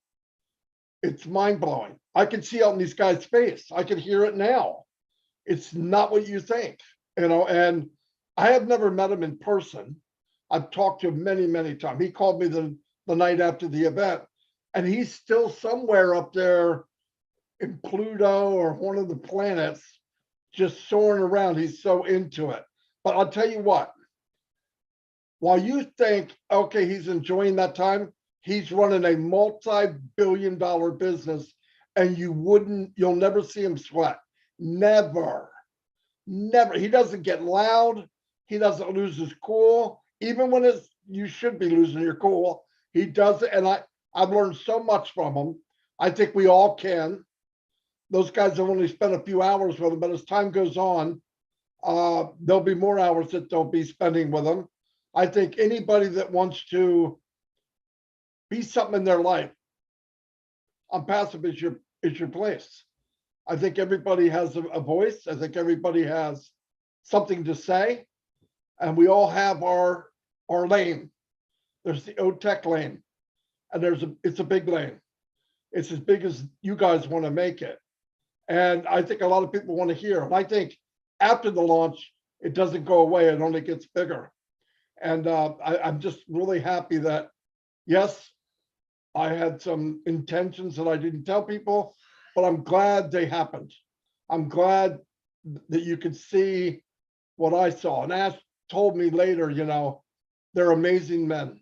[SPEAKER 2] it's mind-blowing. I can see out in these guys' face. I can hear it now. It's not what you think, and I have never met him in person. I've talked to him many times. He called me the night after the event, and he's still somewhere up there in Pluto or one of the planets, just soaring around. He's so into it. But I'll tell you what, while you think, okay, he's enjoying that time, he's running a multi-billion-dollar business, and you'll never see him sweat. Never. He doesn't get loud. He doesn't lose his cool. Even when you should be losing your cool, he does it. And I've learned so much from him. I think we all can. Those guys have only spent a few hours with him, but as time goes on, there'll be more hours that they'll be spending with him. I think anybody that wants to be something in their life, Unpassive is your place. I think everybody has a voice. I think everybody has something to say, and we all have our lane. There's the OTech lane, and it's a big lane. It's as big as you guys want to make it. And I think a lot of people want to hear. And I think after the launch, it doesn't go away. It only gets bigger. And I'm just really happy that, yes, I had some intentions that I didn't tell people, but I'm glad they happened. I'm glad that you could see what I saw. And Ash told me later, you know, they're amazing men.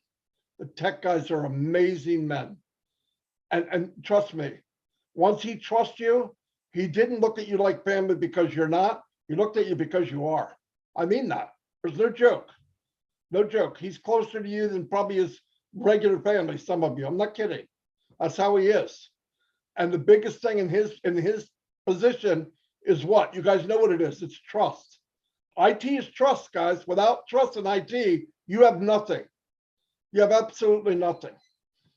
[SPEAKER 2] The tech guys are amazing men. And trust me, once he trusts you, he didn't look at you like family because you're not. He looked at you because you are. I mean that. There's no joke. No joke. He's closer to you than probably his regular family, some of you. I'm not kidding. That's how he is. And the biggest thing in his position is what? You guys know what it is. It's trust. IT is trust, guys. Without trust in IT, you have nothing. You have absolutely nothing.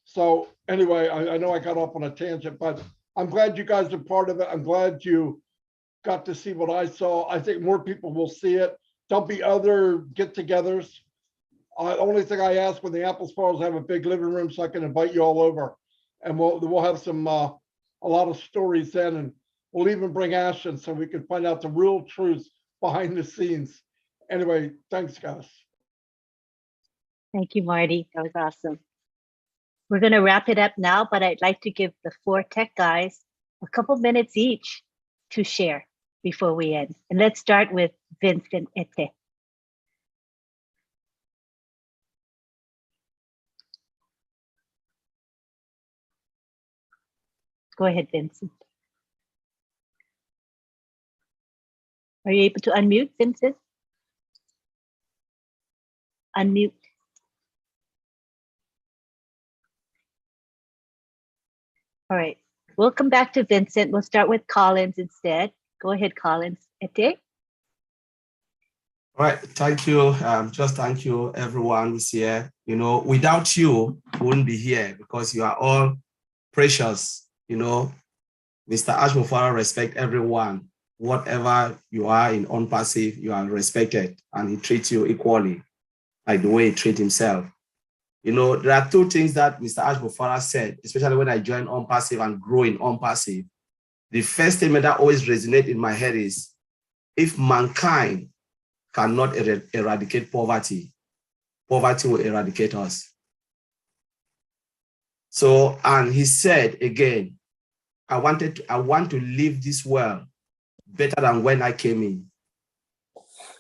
[SPEAKER 2] So anyway, I know I got off on a tangent, but I'm glad you guys are part of it. I'm glad you got to see what I saw. I think more people will see it. There'll be other get-togethers. The only thing I ask when the Apple Spoils have a big living room so I can invite you all over, and we'll have some a lot of stories then, and we'll even bring Ashton so we can find out the real truth behind the scenes. Anyway, thanks, guys.
[SPEAKER 1] Thank you, Marty. That was awesome. We're going to wrap it up now, but I'd like to give the 4 tech guys a couple minutes each to share before we end. And let's start with Vincent Ete. Go ahead, Vincent. Are you able to unmute, Vincent? Unmute. All right, we'll come back to Vincent. We'll start with Collins instead. Go ahead, Collins. Ete?
[SPEAKER 3] All right, thank you. Just thank you, everyone who's here. You know, without you, we wouldn't be here because you are all precious. You know, Mr. Ashmofara respect everyone. Whatever you are in OnPassive, you are respected, and he treats you equally, like the way he treats himself. You know, there are 2 things that Mr. Ashmofara said, especially when I joined OnPassive and grow in OnPassive. The first statement that always resonates in my head is, if mankind cannot eradicate poverty, poverty will eradicate us. So, and he said again, I want to leave this world better than when I came in.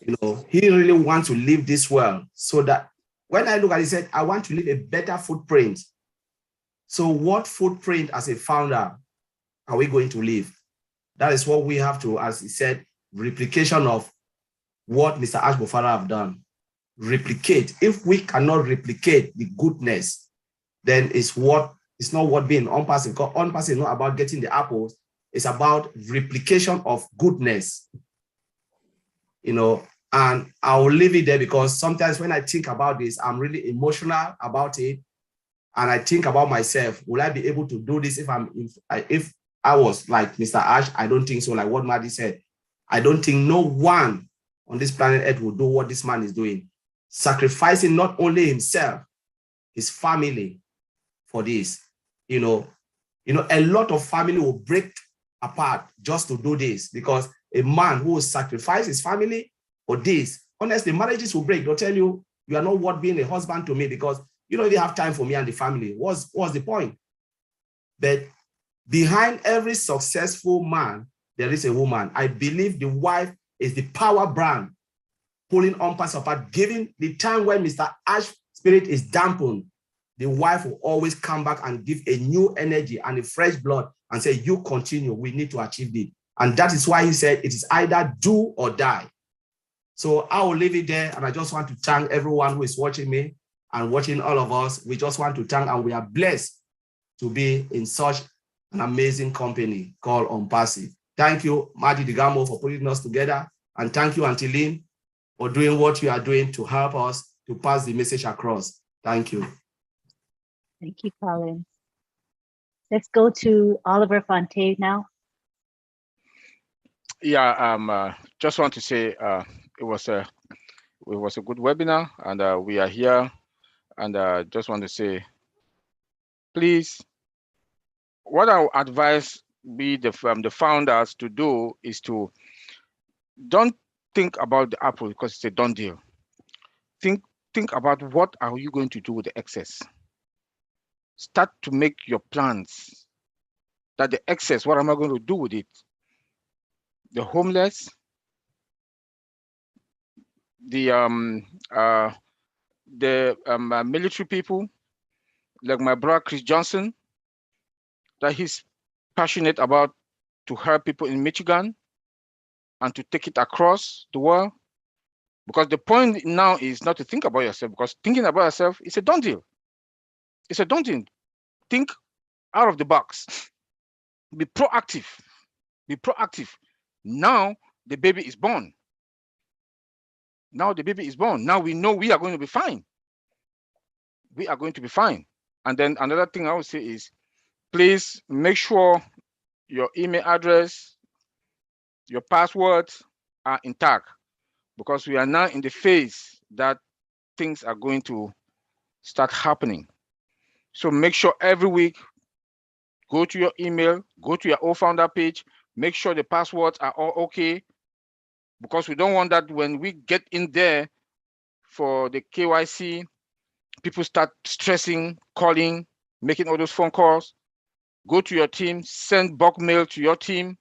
[SPEAKER 3] You know, he really wants to leave this world so that when I look at it, he said, I want to leave a better footprint. So what footprint as a founder are we going to leave? That is what we have to, as he said, replication of what Mr. Ashmofara have done. Replicate. If we cannot replicate the goodness, then it's not what being OnPassive. Because OnPassive is not about getting the apples. It's about replication of goodness. You know, and I'll leave it there because sometimes when I think about this, I'm really emotional about it. And I think about myself, will I be able to do this if I was like Mr. Ash? I don't think so. Like what Marty said, I don't think no one on this planet Earth will do what this man is doing, sacrificing not only himself, his family for this. You know, a lot of family will break apart just to do this because a man who will sacrifice his family for this, honestly, marriages will break. They'll tell you, you are not worth being a husband to me because you don't even have time for me and the family. What's the point? But behind every successful man, there is a woman. I believe the wife is the power brand pulling OnPassive apart, giving the time when Mr. Ash's spirit is dampened. The wife will always come back and give a new energy and a fresh blood and say, you continue, we need to achieve it. And that is why he said it is either do or die. So I will leave it there. And I just want to thank everyone who is watching me and watching all of us. We just want to thank, and we are blessed to be in such an amazing company called OnPassive. Thank you, Marty Digamo, for putting us together. And thank you, Antiline, for doing what you are doing to help us to pass the message across. Thank you.
[SPEAKER 1] Thank you, Collins. Let's go to Oliver Fonte now.
[SPEAKER 4] Yeah, just want to say it was a good webinar, and we are here, and just want to say, please, what I would advise the founders to do is to don't think about the apple because it's a done deal. Think about what are you going to do with the excess. start to make your plans. That the excess, what am I going to do with it? The homeless, the military people, like my brother Chris Johnson, that he's passionate about to help people in Michigan and to take it across the world. Because the point now is not to think about yourself, because thinking about yourself is a done deal. It's a done deal. Think out of the box. Be proactive. Be proactive. Now the baby is born. Now the baby is born. Now we know we are going to be fine. We are going to be fine. And then another thing I would say is, please make sure your email address, your passwords are intact, because we are now in the phase that things are going to start happening. So make sure every week, go to your email, go to your O-Founder page, make sure the passwords are all okay, because we don't want that when we get in there for the KYC, people start stressing, calling, making all those phone calls. Go to your team, send bulk mail to your team,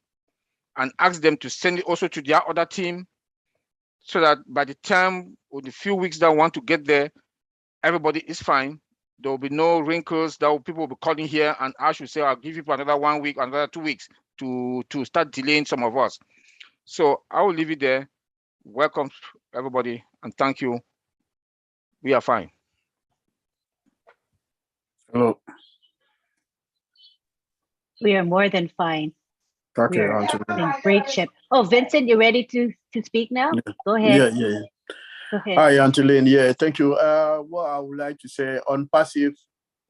[SPEAKER 4] and ask them to send it also to their other team, so that by the time or the few weeks that want to get there, everybody is fine. There will be no wrinkles that people will be calling here, and I should say, I'll give you another 1 week, another 2 weeks to start delaying some of us. So I will leave it there. Welcome everybody, and thank you. We are fine.
[SPEAKER 5] Hello.
[SPEAKER 1] We are more than fine.
[SPEAKER 5] Okay,
[SPEAKER 1] We're
[SPEAKER 5] Anthony.
[SPEAKER 1] in great shape. Oh, Vincent, you ready to speak now?
[SPEAKER 5] Yeah.
[SPEAKER 1] Go ahead.
[SPEAKER 5] Yeah.
[SPEAKER 1] Go ahead.
[SPEAKER 5] Hi, Angeline. Yeah, thank you. What I would like to say on passive,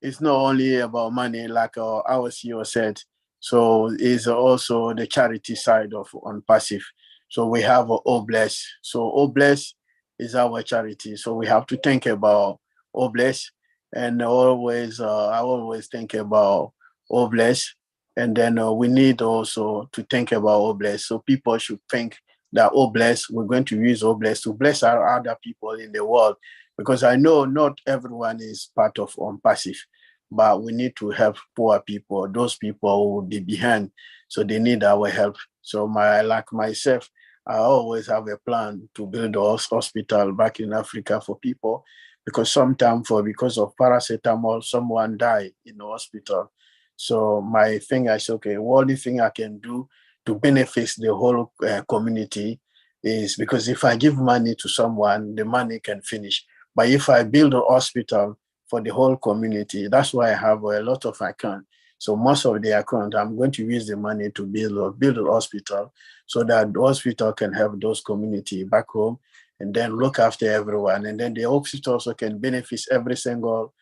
[SPEAKER 5] it's not only about money, like our CEO said. So it's also the charity side of on passive. So we have Obless. So Obless is our charity. So we have to think about Obless, and always I always think about Obless. And then we need also to think about Obless. So people should think that Obless, we're going to use Obless to bless our other people in the world, because I know not everyone is part of passive, but we need to help poor people, those people who will be behind, so they need our help. So like myself, I always have a plan to build a hospital back in Africa for people, because sometimes because of paracetamol, someone die in the hospital. So my thing is, okay, what the thing I can do to benefit the whole community is, because if I give money to someone, the money can finish. But if I build a hospital for the whole community, that's why I have a lot of account. So most of the account, I'm going to use the money to build a hospital, so that the hospital can help those community back home, and then look after everyone. And then the hospital also can benefit every single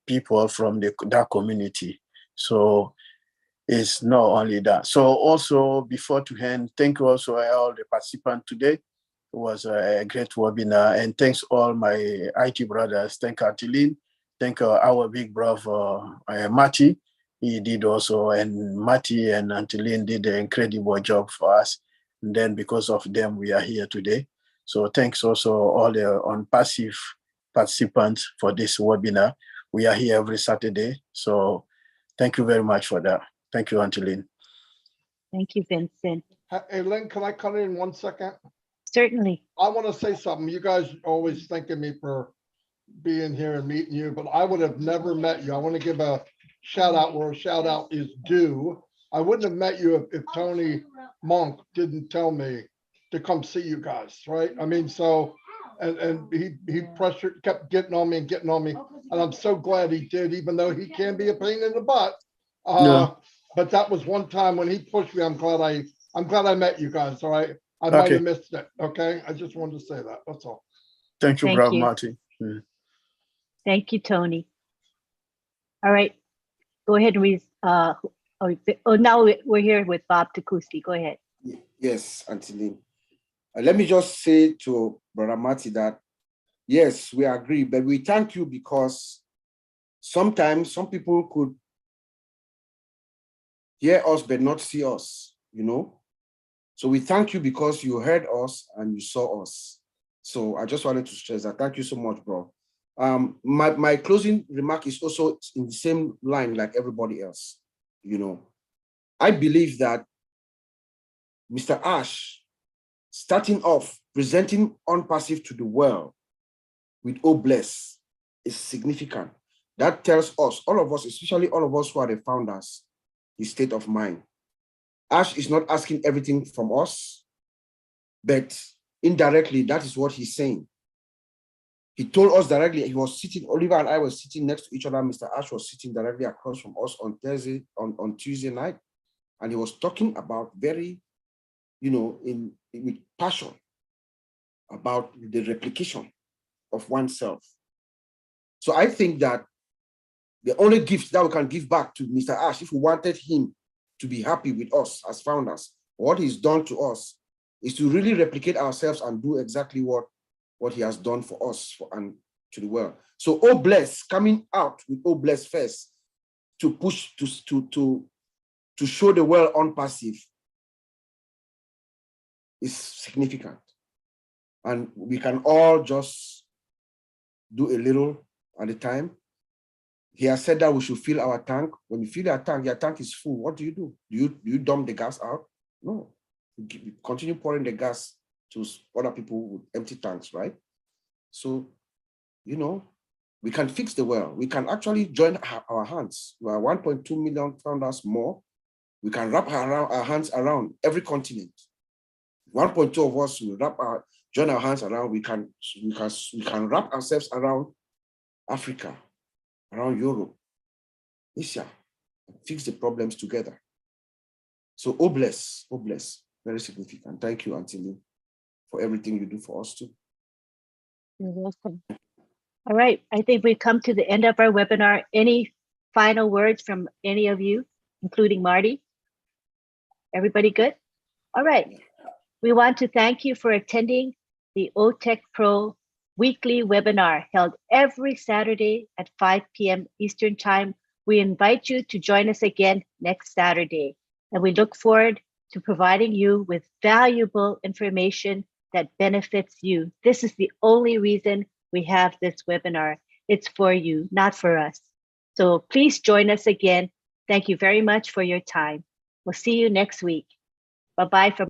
[SPEAKER 5] people from that community. So it's not only that. So also, before to end, thank you also all the participants today. It was a great webinar, and thanks all my IT brothers. Thank Artilene. Thank our big brother, Matty. He did also, and Matty and Artilene did an incredible job for us. And then because of them, we are here today. So thanks also all the passive participants for this webinar. We are here every Saturday. So thank you very much for that. Thank you, Angeline.
[SPEAKER 1] Thank you, Vincent.
[SPEAKER 2] Hey, Lynn, can I cut in 1 second?
[SPEAKER 1] Certainly.
[SPEAKER 2] I want to say something. You guys always thanking me for being here and meeting you, but I would have never met you. I want to give a shout out where a shout out is due. I wouldn't have met you if Tony Monk didn't tell me to come see you guys, right? I mean, so, and he kept getting on me, and I'm so glad he did, even though he can be a pain in the butt.
[SPEAKER 5] Yeah.
[SPEAKER 2] But that was one time when he pushed me. I'm glad I met you guys. All right. I might have missed it. Okay. I just wanted to say that. That's all.
[SPEAKER 5] Thank you,
[SPEAKER 1] Thank
[SPEAKER 5] brother
[SPEAKER 1] you.
[SPEAKER 5] Martin. Yeah.
[SPEAKER 1] Thank you, Tony. All right. Go ahead and read. Now we're here with Bob Takusi. Go ahead.
[SPEAKER 6] Yes, Angeline. Let me just say to Brother Marty that, yes, we agree, but we thank you, because sometimes some people could hear us but not see us, you know? So we thank you because you heard us and you saw us. So I just wanted to stress that. Thank you so much, bro. My closing remark is also in the same line like everybody else. I believe that Mr. Ash, starting off, presenting OnPassive to the world with "Oh bless" is significant. That tells us, all of us, especially all of us who are the founders, his state of mind. Ash is not asking everything from us, but indirectly, that is what he's saying. He told us directly. He was sitting, Oliver and I were sitting next to each other. Mr. Ash was sitting directly across from us on Tuesday night. And he was talking about very, with passion about the replication of oneself. So I think that the only gift that we can give back to Mr. Ash, if we wanted him to be happy with us as founders, what he's done to us, is to really replicate ourselves and do exactly what he has done for us and to the world. So "Oh bless," coming out with "Oh bless" first, to push to show the world OnPassive is significant. And we can all just do a little at a time. He has said that we should fill our tank. When you fill your tank is full. What do? Do you dump the gas out? No. You continue pouring the gas to other people with empty tanks, right? So, we can fix the world. We can actually join our hands. We are 1.2 million founders more. We can wrap our hands around every continent. 1.2 of us will join our hands around. We can wrap ourselves around Africa, around Europe, Asia, fix the problems together. So "Oh bless," very significant. Thank you, Auntie Lee, for everything you do for us too.
[SPEAKER 1] You're welcome. All right, I think we've come to the end of our webinar. Any final words from any of you, including Marty? Everybody good? All right. We want to thank you for attending the OTech Pro weekly webinar held every Saturday at 5 p.m. Eastern Time. We invite you to join us again next Saturday, and we look forward to providing you with valuable information that benefits you. This is the only reason we have this webinar. It's for you, not for us. So please join us again. Thank you very much for your time. We'll see you next week. Bye-bye from